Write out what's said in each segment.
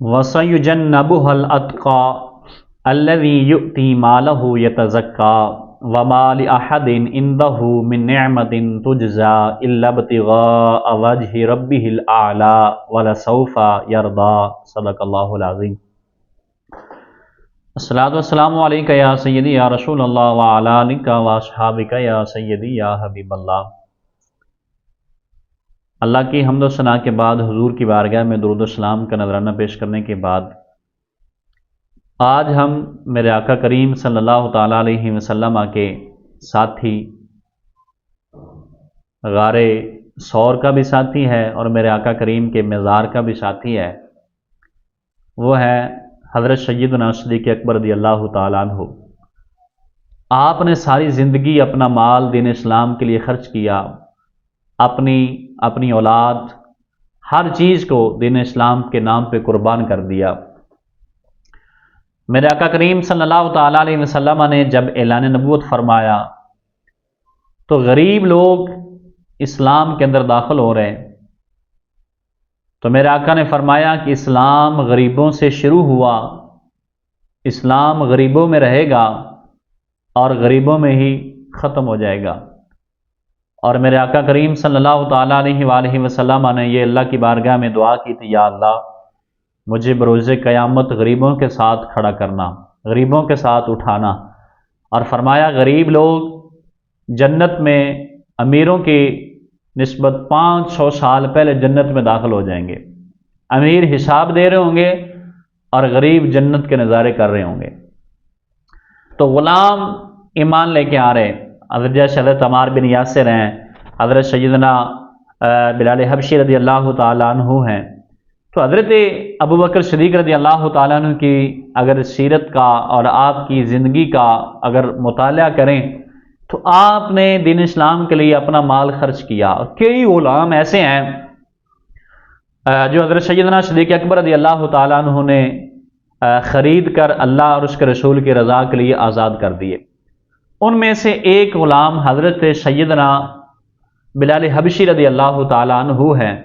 وَسَيُجَنَّبُهَا الْأَتْقَى الَّذِي يُؤْتِي مَالَهُ يَتَزَكَّى وَمَا لِأَحَدٍ عِندَهُ مِن نِّعْمَةٍ تُجْزَى إِلَّا ابْتِغَاءَ وَجْهِ رَبِّهِ الْأَعْلَى وَلَسَوْفَ يَرْضَى صدق اللہ العظیم۔ الصلاۃ والسلام علیکہ یا سیدی یا رسول اللہ وعلی آلکہ واصحابکہ یا سیدی یا حبیب اللہ۔ اللہ کی حمد و ثنا کے بعد حضور کی بارگاہ میں درود و سلام کا نذرانہ پیش کرنے کے بعد آج ہم میرے آقا کریم صلی اللہ تعالیٰ علیہ وسلم کے ساتھی، غار ثور کا بھی ساتھی ہے اور میرے آقا کریم کے مزار کا بھی ساتھی ہے، وہ ہے حضرت سیدنا صدیق اکبر رضی اللہ تعالیٰ عنہ۔ آپ نے ساری زندگی اپنا مال دین اسلام کے لیے خرچ کیا، اپنی اولاد، ہر چیز کو دین اسلام کے نام پہ قربان کر دیا۔ میرے آقا کریم صلی اللہ تعالیٰ علیہ وسلم نے جب اعلان نبوت فرمایا تو غریب لوگ اسلام کے اندر داخل ہو رہے ہیں، تو میرے آقا نے فرمایا کہ اسلام غریبوں سے شروع ہوا، اسلام غریبوں میں رہے گا اور غریبوں میں ہی ختم ہو جائے گا۔ اور میرے آقا کریم صلی اللہ تعالیٰ علیہ وآلہ وسلم نے یہ اللہ کی بارگاہ میں دعا کی تھی، یا اللہ مجھے بروز قیامت غریبوں کے ساتھ کھڑا کرنا، غریبوں کے ساتھ اٹھانا۔ اور فرمایا غریب لوگ جنت میں امیروں کی نسبت 500 سال پہلے جنت میں داخل ہو جائیں گے۔ امیر حساب دے رہے ہوں گے اور غریب جنت کے نظارے کر رہے ہوں گے۔ تو غلام ایمان لے کے آ رہے، حضرت عمار بن یاسر ہیں، حضرت سیدنا بلال حبشی رضی اللہ تعالیٰ عنہ ہیں۔ تو حضرت ابو بکر صدیق رضی اللہ تعالیٰ عنہ کی اگر سیرت کا اور آپ کی زندگی کا اگر مطالعہ کریں تو آپ نے دین اسلام کے لیے اپنا مال خرچ کیا۔ کئی غلام ایسے ہیں جو حضرت سیدنا صدیق اکبر رضی اللہ تعالیٰ عنہ نے خرید کر اللہ اور اس کے رسول کی رضا کے لیے آزاد کر دیے۔ ان میں سے ایک غلام حضرت سیدنا بلال حبشی رضی اللہ تعالیٰ عنہ ہیں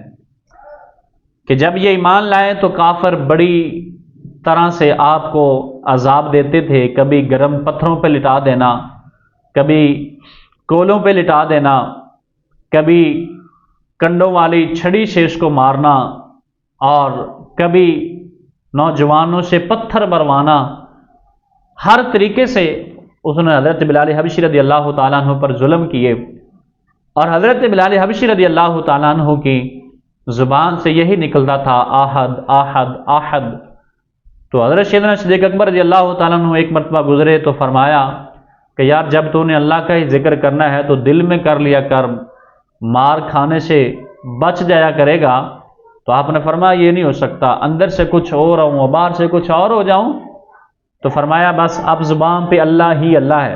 کہ جب یہ ایمان لائے تو کافر بڑی طرح سے آپ کو عذاب دیتے تھے، کبھی گرم پتھروں پہ لٹا دینا، کبھی کولوں پہ لٹا دینا، کبھی کنڈوں والی چھڑی سے اس کو مارنا، اور کبھی نوجوانوں سے پتھر بروانا۔ ہر طریقے سے اس نے حضرت بلال حبشی رضی اللہ تعالیٰ عنہ پر ظلم کیے، اور حضرت بلال حبشی رضی اللہ تعالیٰ عنہ کی زبان سے یہی نکلتا تھا، آحد آحد آحد۔ تو حضرت سیدنا صدیق اکبر رضی اللہ تعالیٰ عنہ ایک مرتبہ گزرے تو فرمایا کہ یار جب تو نے اللہ کا ہی ذکر کرنا ہے تو دل میں کر لیا کر، مار کھانے سے بچ جایا کرے گا۔ تو آپ نے فرمایا یہ نہیں ہو سکتا، اندر سے کچھ اور ہوں اور باہر سے کچھ اور ہو جاؤں۔ تو فرمایا بس اب زبان پہ اللہ ہی اللہ ہے۔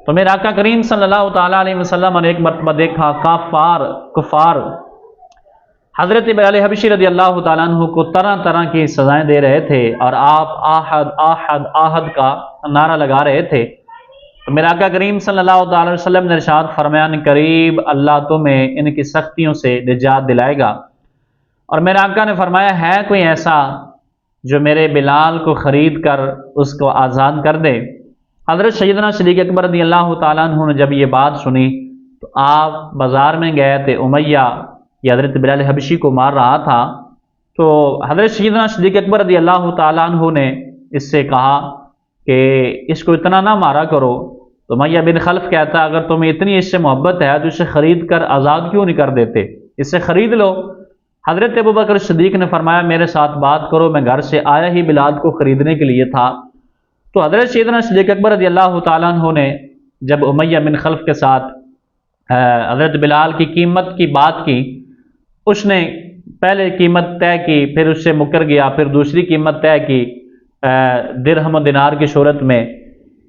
تو میرے آقا کریم صلی اللہ تعالیٰ علیہ وسلم نے ایک مرتبہ دیکھا کفار حضرت بلال حبشی رضی اللہ تعالیٰ عنہ کو طرح طرح کی سزائیں دے رہے تھے، اور آپ آحد آحد آحد کا نعرہ لگا رہے تھے۔ تو میرے آقا کریم صلی اللہ تعالیٰ علیہ وسلم نے ارشاد فرمایا ان قریب اللہ تمہیں ان کی سختیوں سے نجات دلائے گا۔ اور میرے آقا نے فرمایا ہے کوئی ایسا جو میرے بلال کو خرید کر اس کو آزاد کر دے؟ حضرت سیدنا صدیق اکبر رضی اللہ تعالیٰ عنہ نے جب یہ بات سنی تو آپ بازار میں گئے تھے، امیہ یہ حضرت بلال حبشی کو مار رہا تھا، تو حضرت سیدنا صدیق اکبر رضی اللہ تعالیٰ عنہ نے اس سے کہا کہ اس کو اتنا نہ مارا کرو۔ تو امیہ بن خلف کہتا اگر تمہیں اتنی اس سے محبت ہے تو اسے خرید کر آزاد کیوں نہیں کر دیتے، اسے خرید لو۔ حضرت ابو بکر صدیق نے فرمایا میرے ساتھ بات کرو، میں گھر سے آیا ہی بلال کو خریدنے کے لیے تھا۔ تو حضرت سیدنا صدیق اکبر رضی اللہ تعالیٰ عنہ نے جب امیہ بن خلف کے ساتھ حضرت بلال کی قیمت کی بات کی، اس نے پہلے قیمت طے کی، پھر اس سے مکر گیا، پھر دوسری قیمت طے کی درہم و دینار کی صورت میں،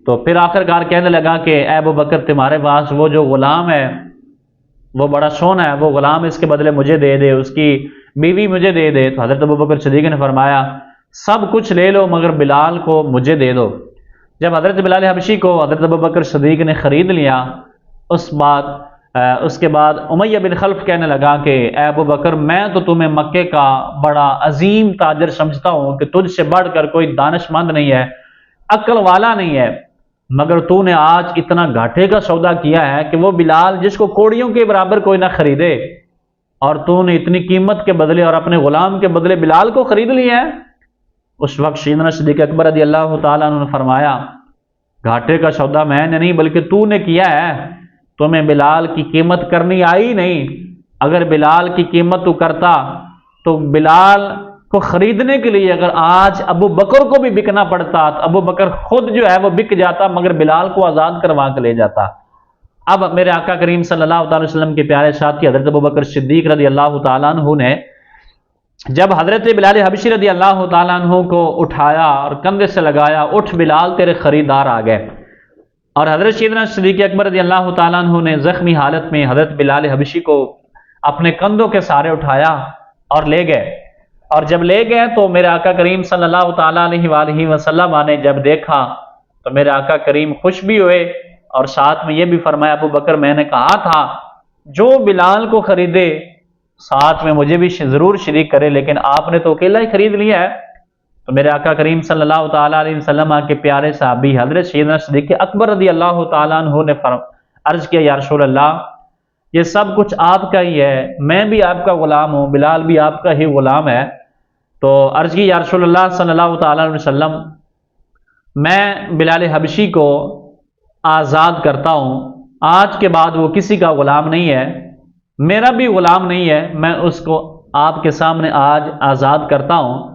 تو پھر آخر کار کہنے لگا کہ اے ابو بکر تمہارے پاس وہ جو غلام ہے وہ بڑا سونا ہے، وہ غلام اس کے بدلے مجھے دے دے، اس کی بیوی مجھے دے دے۔ تو حضرت ابو بکر صدیق نے فرمایا سب کچھ لے لو مگر بلال کو مجھے دے دو۔ جب حضرت بلال حبشی کو حضرت ابو بکر صدیق نے خرید لیا، اس بعد اس کے بعد امیہ بن خلف کہنے لگا کہ اے ابو بکر میں تو تمہیں مکے کا بڑا عظیم تاجر سمجھتا ہوں کہ تجھ سے بڑھ کر کوئی دانش مند نہیں ہے، عقل والا نہیں ہے، مگر تو نے آج اتنا گھاٹے کا سودا کیا ہے کہ وہ بلال جس کو کوڑیوں کے برابر کوئی نہ خریدے، اور تو نے اتنی قیمت کے بدلے اور اپنے غلام کے بدلے بلال کو خرید لیا ہے۔ اس وقت سیدنا صدیق اکبر رضی اللہ تعالیٰ عنہ نے فرمایا گھاٹے کا سودا میں نے نہیں بلکہ تو نے کیا ہے، تمہیں بلال کی قیمت کرنی آئی نہیں، اگر بلال کی قیمت تو کرتا تو بلال کو خریدنے کے لیے اگر آج ابو بکر کو بھی بکنا پڑتا تو ابو بکر خود جو ہے وہ بک جاتا، مگر بلال کو آزاد کروا کے لے جاتا۔ اب میرے آقا کریم صلی اللہ تعالی وسلم کے پیارے ساتھی حضرت ابو بکر صدیق رضی اللہ تعالیٰ عنہ نے جب حضرت بلال حبشی رضی اللہ تعالیٰ عنہ کو اٹھایا اور کندھے سے لگایا، اٹھ بلال تیرے خریدار آ گئے، اور حضرت سیدنا صدیق اکبر رضی اللہ تعالیٰ عنہ نے زخمی حالت میں حضرت بلال حبشی کو اپنے کندھوں کے سہارے اٹھایا اور لے گئے، اور جب لے گئے تو میرے آقا کریم صلی اللہ تعالیٰ علیہ وآلہ وسلم نے جب دیکھا تو میرے آقا کریم خوش بھی ہوئے، اور ساتھ میں یہ بھی فرمایا ابو بکر میں نے کہا تھا جو بلال کو خریدے ساتھ میں مجھے بھی ضرور شریک کرے، لیکن آپ نے تو اکیلا ہی خرید لیا ہے۔ تو میرے آقا کریم صلی اللہ تعالیٰ علیہ وسلم کے پیارے صحابی حضرت سیدنا صدیق اکبر رضی اللہ تعالیٰ عنہ نے عرض کیا یا رسول اللہ یہ سب کچھ آپ کا ہی ہے، میں بھی آپ کا غلام ہوں، بلال بھی آپ کا ہی غلام ہے۔ تو عرض کی یا رسول اللہ صلی اللہ تعالیٰ علیہ وسلم میں بلال حبشی کو آزاد کرتا ہوں، آج کے بعد وہ کسی کا غلام نہیں ہے، میرا بھی غلام نہیں ہے، میں اس کو آپ کے سامنے آج آزاد کرتا ہوں۔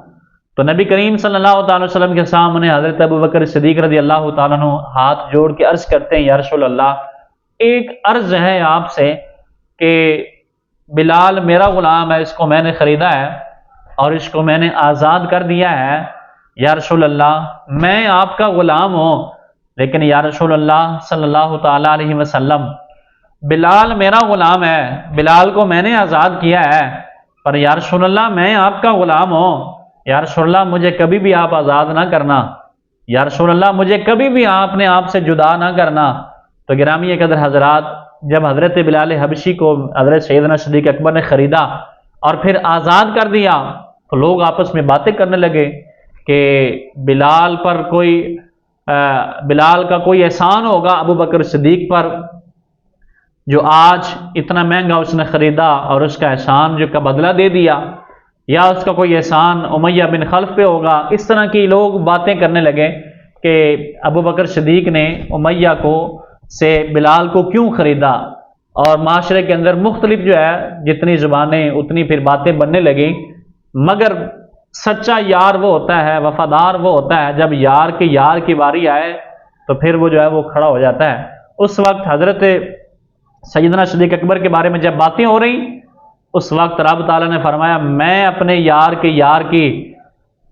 تو نبی کریم صلی اللہ تعالی وسلم کے سامنے حضرت ابو بکر صدیق رضی اللہ تعالیٰ عنہ ہاتھ جوڑ کے عرض کرتے ہیں یا رسول اللہ ایک عرض ہے آپ سے کہ بلال میرا غلام ہے، اس کو میں نے خریدا ہے اور اس کو میں نے آزاد کر دیا ہے، یا رسول اللہ میں آپ کا غلام ہوں، لیکن یا رسول اللہ صلی اللہ تعالیٰ علیہ وسلم بلال میرا غلام ہے، بلال کو میں نے آزاد کیا ہے، پر یا رسول اللہ میں آپ کا غلام ہوں، یا رسول اللہ مجھے کبھی بھی آپ آزاد نہ کرنا، یا رسول اللہ مجھے کبھی بھی آپ نے آپ سے جدا نہ کرنا۔ تو گرامی قدر حضرات جب حضرت بلال حبشی کو حضرت سیدنا صدیق اکبر نے خریدا اور پھر آزاد کر دیا تو لوگ آپس میں باتیں کرنے لگے کہ بلال کا کوئی احسان ہوگا ابو بکر صدیق پر جو آج اتنا مہنگا اس نے خریدا اور اس کا احسان جو کا بدلہ دے دیا، یا اس کا کوئی احسان امیہ بن خلف پہ ہوگا۔ اس طرح کی لوگ باتیں کرنے لگے کہ ابو بکر صدیق نے امیہ سے بلال کو کیوں خریدا، اور معاشرے کے اندر مختلف جو ہے جتنی زبانیں اتنی پھر باتیں بننے لگیں، مگر سچا یار وہ ہوتا ہے، وفادار وہ ہوتا ہے جب یار کی باری آئے تو پھر وہ جو ہے وہ کھڑا ہو جاتا ہے۔ اس وقت حضرت سیدنا صدیق اکبر کے بارے میں جب باتیں ہو رہی اس وقت رب تعالیٰ نے فرمایا میں اپنے یار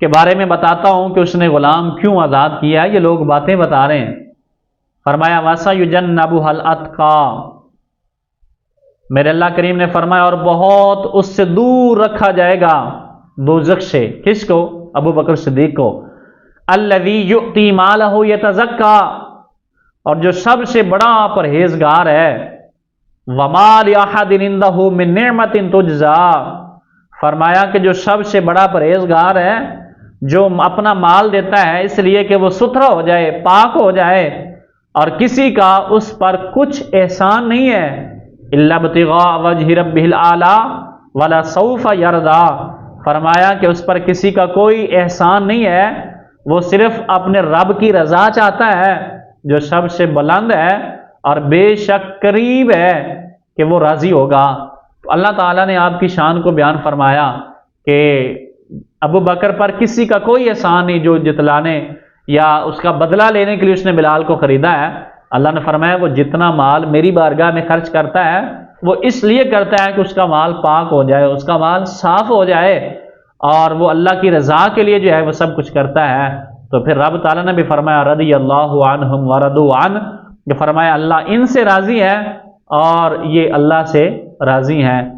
کے بارے میں بتاتا ہوں کہ اس نے غلام کیوں آزاد کیا ہے، یہ لوگ باتیں بتا رہے ہیں۔ فرمایا وَسَيُجَنَّبُهَا الْأَتْقَى، میرے اللہ کریم نے فرمایا اور بہت اس سے دور رکھا جائے گا دوزخ سے، کس کو؟ ابو بکر صدیق کو۔ الَّذِي يُؤْتِي مَالَهُ يَتَزَكَّى، اور جو سب سے بڑا پرہیزگار ہے، وَمَا لِأَحَدٍ عِندَهُ مِن نِعْمَةٍ تُجْزَى، فرمایا کہ جو سب سے بڑا پرہیزگار ہے جو اپنا مال دیتا ہے اس لیے کہ وہ ستھرا ہو جائے، پاک ہو جائے، اور کسی کا اس پر کچھ احسان نہیں ہے، إِلَّا ابْتِغَاءَ وَجْهِ رَبِّهِ الْأَعْلَى وَلَسَوْفَ يَرْضَى، فرمایا کہ اس پر کسی کا کوئی احسان نہیں ہے، وہ صرف اپنے رب کی رضا چاہتا ہے جو سب سے بلند ہے اور بے شک قریب ہے کہ وہ راضی ہوگا۔ تو اللہ تعالیٰ نے آپ کی شان کو بیان فرمایا کہ ابو بکر پر کسی کا کوئی احسان نہیں جو جتلانے یا اس کا بدلہ لینے کے لیے اس نے بلال کو خریدا ہے۔ اللہ نے فرمایا وہ جتنا مال میری بارگاہ میں خرچ کرتا ہے وہ اس لیے کرتا ہے کہ اس کا مال پاک ہو جائے، اس کا مال صاف ہو جائے، اور وہ اللہ کی رضا کے لیے جو ہے وہ سب کچھ کرتا ہے۔ تو پھر رب تعالیٰ نے بھی فرمایا رضی اللہ عنہم ورضوا عنہ، کہ فرمایا اللہ ان سے راضی ہے اور یہ اللہ سے راضی ہیں۔